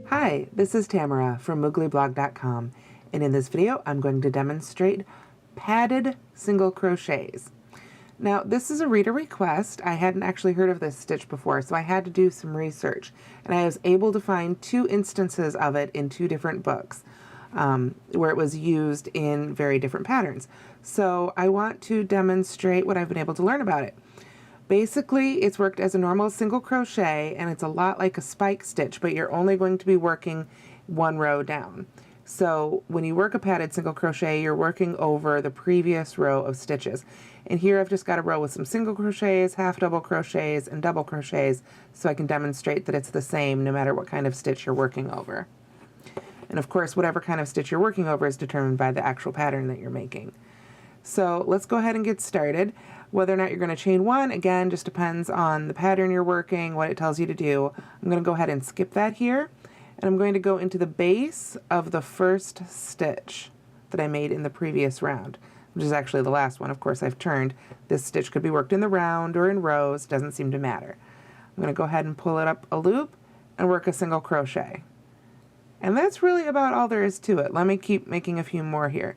Hi, this is Tamara from mooglyblog.com, and in this video I'm going to demonstrate padded single crochets. Now this is a reader request. I hadn't actually heard of this stitch before, so I had to do some research, and I was able to find 2 instances of it in 2 different books where it was used in very different patterns. So I want to demonstrate what I've been able to learn about it. Basically, it's worked as a normal single crochet, and it's a lot like a spike stitch, but you're only going to be working 1 row down. So when you work a padded single crochet, you're working over the previous row of stitches. And here I've just got a row with some single crochets, half double crochets, and double crochets, so I can demonstrate that it's the same no matter what kind of stitch you're working over. And of course, whatever kind of stitch you're working over is determined by the actual pattern that you're making. So let's go ahead and get started. Whether or not you're going to chain 1, again, just depends on the pattern you're working, what it tells you to do. I'm going to go ahead and skip that here, and I'm going to go into the base of the first stitch that I made in the previous round, which is actually the last one. Of course, I've turned. This stitch could be worked in the round or in rows, doesn't seem to matter. I'm going to go ahead and pull it up a loop and work a single crochet. And that's really about all there is to it. Let me keep making a few more here.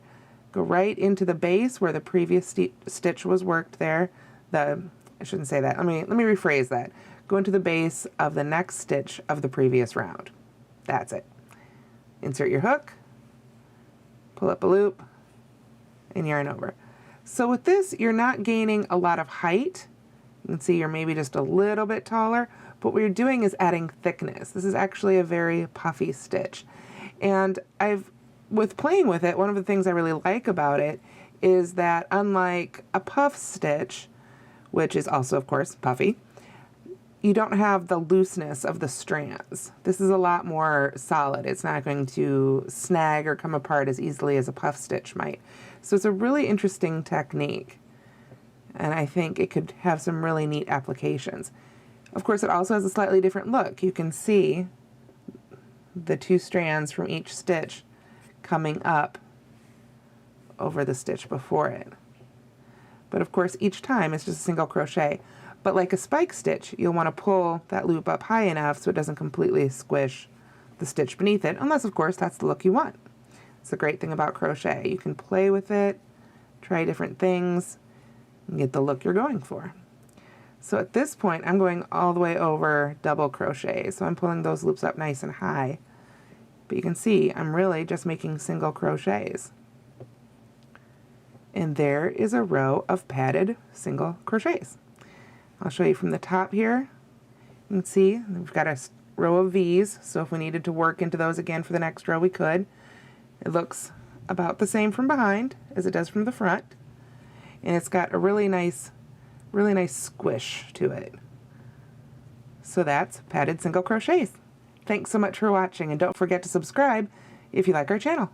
Go right into the base where the previous stitch was worked there. I shouldn't say that. Let me rephrase that. Go into the base of the next stitch of the previous round. That's it. Insert your hook, pull up a loop, and yarn over. So with this, you're not gaining a lot of height. You can see you're maybe just a little bit taller, but what you're doing is adding thickness. This is actually a very puffy stitch. And with playing with it, one of the things I really like about it is that unlike a puff stitch, which is also of course puffy, you don't have the looseness of the strands. This is a lot more solid. It's not going to snag or come apart as easily as a puff stitch might. So it's a really interesting technique, and I think it could have some really neat applications. Of course, it also has a slightly different look. You can see the 2 strands from each stitch coming up over the stitch before it. But of course, each time it's just a single crochet. But like a spike stitch, you'll want to pull that loop up high enough so it doesn't completely squish the stitch beneath it, unless of course that's the look you want. It's the great thing about crochet. You can play with it, try different things, and get the look you're going for. So at this point, I'm going all the way over double crochet. So I'm pulling those loops up nice and high. But you can see I'm really just making single crochets. And there is a row of padded single crochets. I'll show you from the top here. You can see we've got a row of V's, so if we needed to work into those again for the next row, we could. It looks about the same from behind as it does from the front. And it's got a really nice squish to it. So that's padded single crochets. Thanks so much for watching, and don't forget to subscribe if you like our channel.